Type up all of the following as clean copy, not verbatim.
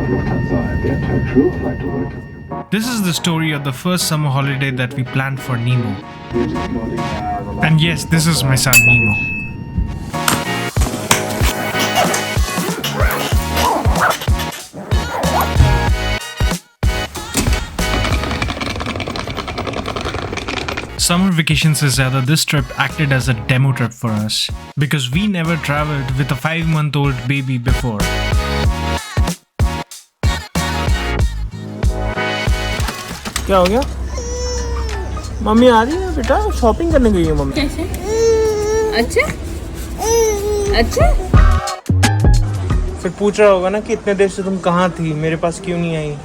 This is the story of the first summer holiday that we planned for Nemo. And yes, this is my son Nemo. Summer vacations से ज़्यादा this trip acted as a demo trip for us because we never traveled with a 5-month-old baby before. क्या हो गया? Mummy आ रही है बेटा, shopping करने गई है मम्मी। कैसे? अच्छा? अच्छा? फिर पूछ रहा होगा ना कि इतने देर से तुम कहाँ थी, मेरे पास क्यों नहीं आई?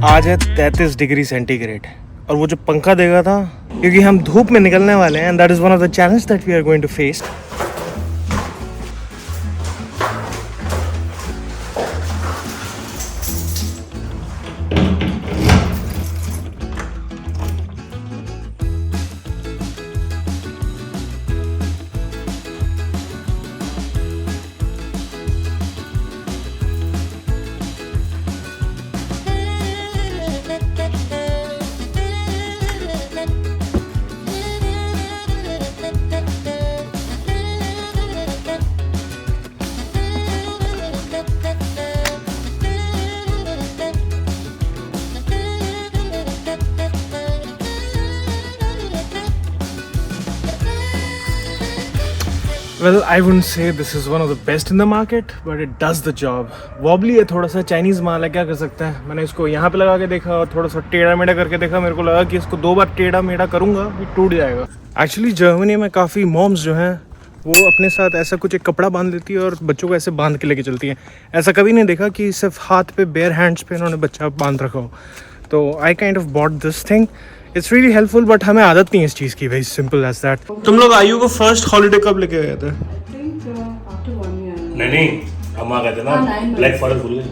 आज है 33 डिग्री सेंटीग्रेड और वो जो पंखा देगा था, क्योंकि हम धूप में निकलने वाले हैं, that is one of the challenge that we are going to face. Well, I wouldn't say this is one of the best in the market, but it does the job. Wobbly है थोड़ा सा, Chinese माल है, क्या कर सकते हैं। मैंने इसको यहाँ पे लगा के देखा और थोड़ा सा टेढ़ा मेढ़ा करके देखा, मेरे को लगा कि इसको 2 बार टेढ़ा मेढ़ा करूँगा ये टूट जाएगा। एक्चुअली जर्मनी में काफ़ी मॉम्स जो हैं वो अपने साथ ऐसा कुछ एक कपड़ा बांध लेती है और बच्चों को ऐसे बांध के लेके चलती हैं। ऐसा कभी नहीं देखा कि सिर्फ हाथ पे बेयर हैंड्स पे इन्होंने बच्चा बांध रखा हो। तो I kind of bought this thing, it's really helpful, but हमें आदत नहीं है इस चीज़ की, वेरी सिंपल एज दैट। तुम लोग आयु को फर्स्ट हॉलीडे कब लेके गए थे? नहीं हम आ गए थे ना, ब्लैक फॉरेस्ट भूल गए।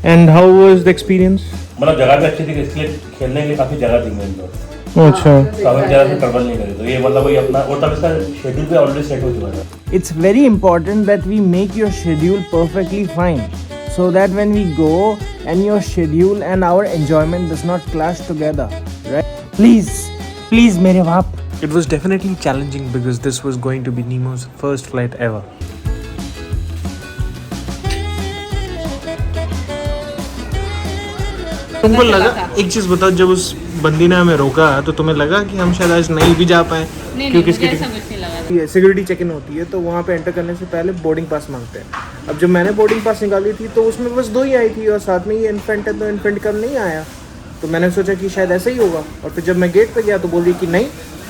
And how was the experience? मतलब जगह भी अच्छी थी, इसलिए खेलने के लिए काफी जगह थी मेरे को। अच्छा, तो हमें जगह से ट्रबल नहीं करे, तो ये मतलब वही अपना और तब इसका शेड्यूल पे ऑलरेडी सेट हो चुका था। It's very important that we make your schedule perfectly fine, so that when we go and your schedule and our enjoyment does not clash together, right? Please मेरे बाप। It was definitely challenging because this was going to be Nemo's first flight ever. तुमको लगा, एक चीज बताओ, जब उस बंदी ने हमें रोका तो तुम्हें लगा कि हम शायद आज नहीं भी जा पाए? क्योंकि सिक्योरिटी चेक इन होती है तो वहाँ पे एंटर करने से पहले बोर्डिंग पास मांगते हैं। अब जब मैंने बोर्डिंग पास निकाली थी तो उसमें बस 2 ही आई थी और साथ में ये इन्फेंट है तो इन्फेंट कब नहीं आया, तो मैंने सोचा कि शायद ऐसा ही होगा। और फिर जब मैं गेट पे गया तो बोल रही कि नहीं,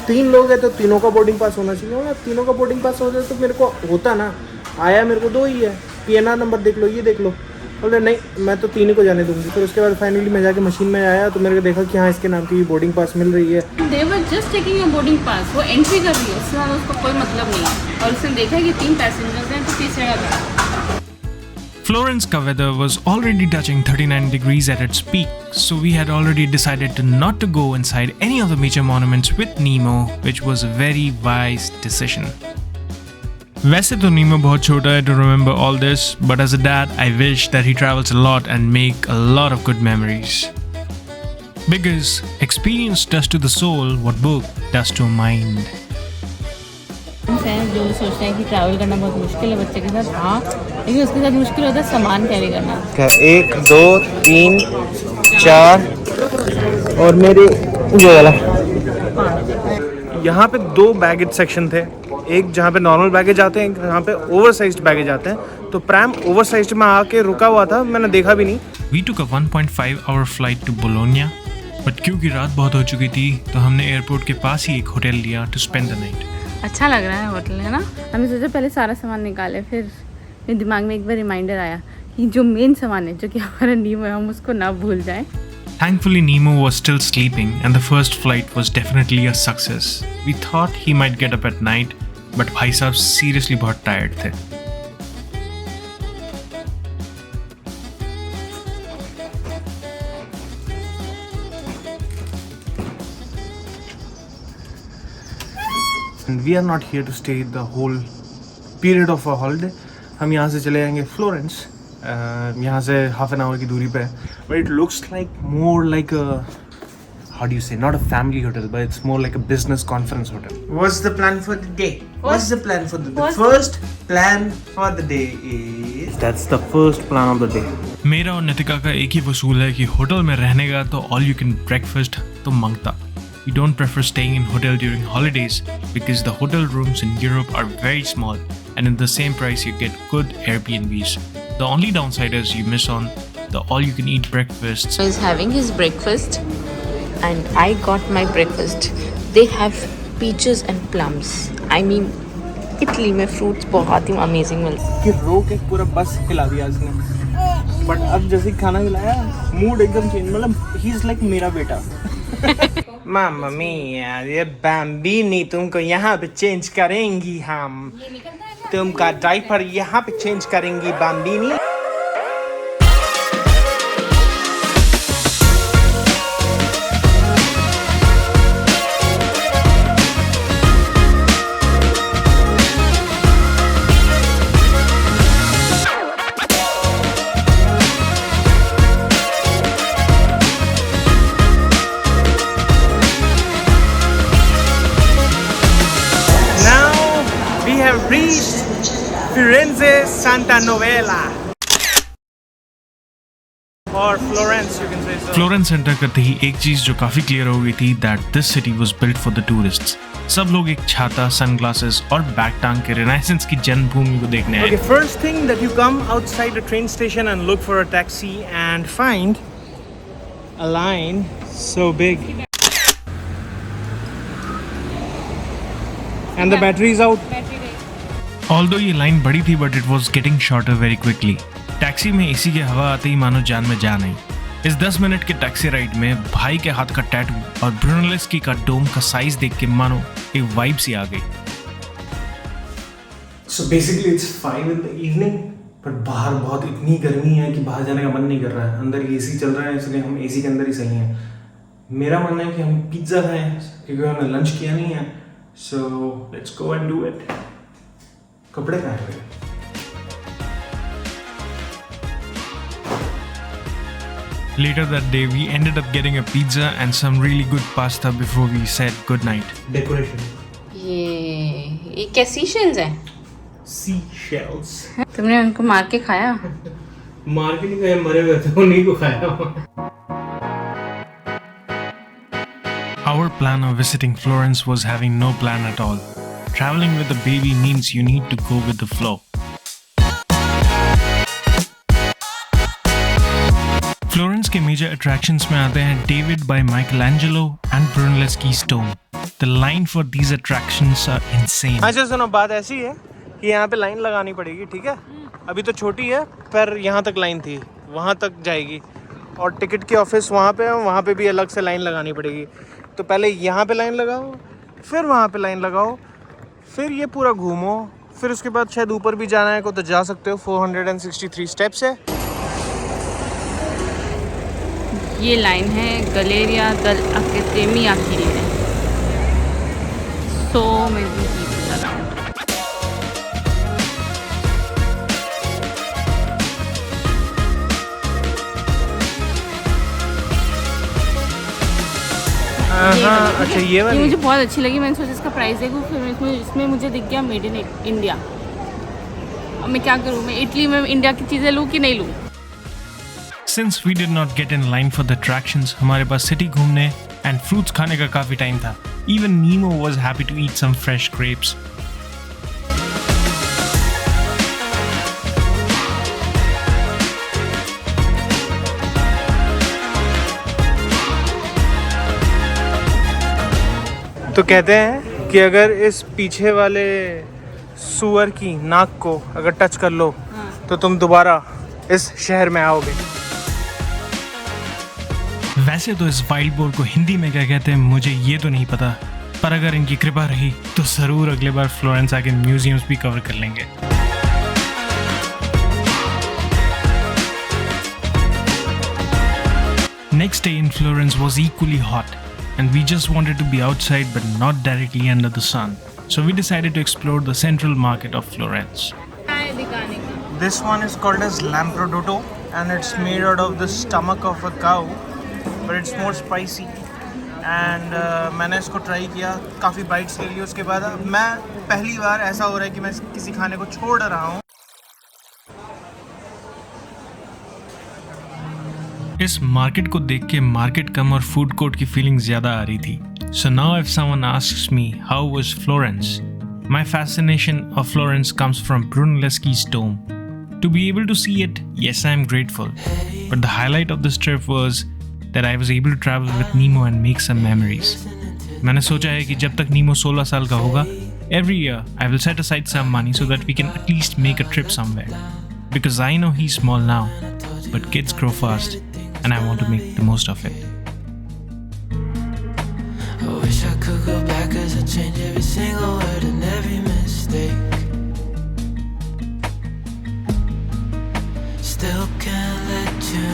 3 लोग हैं तो तीनों का बोर्डिंग पास होना चाहिए। और तीनों का बोर्डिंग पास हो जाए तो मेरे को होता ना, आया मेरे को 2 ही है, PNR नंबर देख लो, ये देख लो। बोले नहीं, मैं तो 3 ही को जाने दूंगी। फिर उसके बाद फाइनली मैं जाके मशीन में आया तो मेरे को देखा कि हाँ इसके नाम की बोर्डिंग पास मिल रही है। They were just taking a boarding pass, वो एंट्री कर रही है, उससे ज़्यादा उसको कोई मतलब नहीं है। और उसने देखा कि 3 पैसेंजर्स हैं तो तीसरे का था। Florence ka weather was already touching 39 degrees at its peak, so we had already decided to not to go inside any of the major monuments with Nemo, which was a very wise decision. वैसे तो नीमो बहुत छोटा है to remember all this, but as a dad, I wish that he travels a lot and make a lot of good memories. Because experience does to the soul what book does to mind. जो सोचते हैं कि travel करना बहुत मुश्किल है बच्चे के साथ, हाँ, लेकिन उसके साथ मुश्किल होता है सामान कैरी करना। 1 2 3 4 और मेरे ये वाला यहाँ पे 2 बैगेज सेक्शन थे, एक जहाँ पे नॉर्मल बैगेज आते हैं, एक जहाँ पे ओवर साइज्ड बैगेज आते हैं। तो प्रैम ओवर साइज्ड में आके रुका हुआ था, मैंने देखा भी नहीं। We took a 1.5 hour flight to Bologna, but क्योंकि रात बहुत हो चुकी थी तो हमने एयरपोर्ट के पास ही एक होटल लिया टू स्पेंड द नाइट। अच्छा लग रहा है होटल, है ना। हमने सोचा पहले सारा सामान निकाले, फिर मेरे दिमाग में एक बार रिमाइंडर आया कि जो मेन सामान है, जो कि हमारा नीमो है, हम उसको ना भूल जाएं। Thankfully, Nimo was still sleeping and the first flight was definitely a success. We thought he might get up at night, but भाई साहब seriously बहुत tired थे। And we are not here to stay the whole period of our holiday. हम यहाँ से चले जाएंगे Florence, यहाँ से हाफ एन आवर की दूरी पे है। But it looks like more like how do you say, not a family hotel, but it's more like a business conference hotel. What's the plan for the day? What's the plan for the day? The first plan for the day is... That's the first plan of the day. मेरा और नितिका का एक ही वसूल है कि hotel में रहने का तो all you can breakfast तो मांगता। We don't prefer staying in hotel during holidays because the hotel rooms in Europe are very small and in the same price you get good Airbnbs. The only downside is you miss on the all-you-can-eat breakfasts. Is having his breakfast and I got my breakfast. They have peaches and plums. I mean, Italy में fruits बहुत ही amazing मिलते हैं। कि रोक एक पूरा बस खिला दिया इसने, बट अब जैसे खाना खिलाया मूड एकदम चेंज, मतलब ही इज लाइक मेरा बेटा। मामा मिया, ये बम्बिनी तुमको यहाँ पे चेंज करेंगी, हम तुमका डायपर यहाँ पे चेंज करेंगी बम्बिनी। Reached Firenze Santa Novella or Florence, you can say so. Florence enter करते ही एक चीज जो काफी क्लियर हो गई थी that this city was built for the tourists. सब लोग एक छाता, सनग्लासेस और बैग टांग के रेनेसेंस की जन्मभूमि को देखने आए। Okay, first thing that you come outside a train station and look for a taxi and find a line so big. And the battery is out. Although ये लाइन बड़ी थी but it was getting shorter very quickly. Taxi में AC की हवा आते ही मानो जान में जान आई। इस 10 मिनट के टैक्सी राइड में भाई के हाथ का टैटू और ब्रूनलेस्की का डोम का साइज देख के मानो एक वाइब सी आ गई। So basically it's 5 in the evening, but बाहर बहुत इतनी गर्मी है कि बाहर जाने का मन नहीं कर रहा है। अंदर एसी चल रहा है, इसलिए हम एसी के अंदर ही सही हैं। मेरा मानना है कि हम पिज्ज़ा खाएं क्योंकि हमने लंच किया नहीं है। So let's go and do it. कपड़े कहाँ हैं? Later that day, we ended up getting a pizza and some really good pasta before we said goodnight. Decoration. ये क्या seashells है? Seashells. तुमने उनको मार के खाया? मार के नहीं खाया, मरे हुए थे, उन्हीं को खाया। Our plan of visiting Florence was having no plan at all. Traveling with a baby means you need to go with the flow. Florence के major attractions में आते हैं David by Michelangelo and Brunelleschi's tomb. The line for these attractions are insane. अच्छा सुनो, बात ऐसी है कि यहाँ पे लाइन लगानी पड़ेगी, ठीक है? अभी तो छोटी है, पर यहाँ तक लाइन थी, वहाँ तक जाएगी और टिकट के ऑफिस वहाँ पे है, वहाँ पे भी अलग से लाइन लगानी पड़ेगी। तो पहले यहाँ पे लाइन लगाओ, फिर वहाँ पे लाइन लगाओ, फिर ये पूरा घूमो, फिर उसके बाद शायद ऊपर भी जाना है को तो जा सकते हो। 463 स्टेप्स है। ये लाइन है गैलेरिया दल अकेडेमिया के लिए। So many people around. अच्छा ये वाली मुझे बहुत अच्छी लगी। मैंने सोचा इसका प्राइस देखूँ, फिर इसमें मुझे दिख गया मेड इन इंडिया। अब मैं क्या करूँ, मैं इटली में इंडिया की चीज़ें लूँ कि नहीं लूँ? Since we did not get in line for the attractions, हमारे पास सिटी घूमने and fruits खाने का काफी time था. Even Nemo was happy to eat some fresh grapes. तो कहते हैं कि अगर इस पीछे वाले सूअर की नाक को अगर टच कर लो तो तुम दोबारा इस शहर में आओगे. वैसे तो इस वाइल्ड बोर को हिंदी में क्या कहते हैं मुझे ये तो नहीं पता, पर अगर इनकी कृपा रही तो जरूर अगले बार फ्लोरेंस आके म्यूजियम्स भी कवर कर लेंगे. Next day in Florence was equally hot, and we just wanted to be outside but not directly under the sun. So we decided to explore the central market of Florence. This one is called as lamprodotto and it's made out of the stomach of a cow, but it's more spicy. And मैंने इसको try किया, काफ़ी bytes ले ली. उसके बाद मैं पहली बार ऐसा हो रहा है कि मैं किसी खाने को छोड़ रहा हूँ. इस मार्केट को देख के मार्केट कम और फूड कोर्ट की फीलिंग ज्यादा आ रही थी. So now if someone asks me how was Florence, my fascination of Florence comes from Brunelleschi's tomb. To be able to see it, yes, I am grateful. But the highlight of this trip was that I was able to travel with Nimo and make some memories. मैंने सोचा है कि जब तक नीमो 16 साल का होगा, every year I will set aside some money so that we can at least make a trip somewhere. Because I know he's small now, but kids grow fast. And I want to make the most of it. I wish I could go back, 'cause I'd change every single word and every mistake. Still can't let you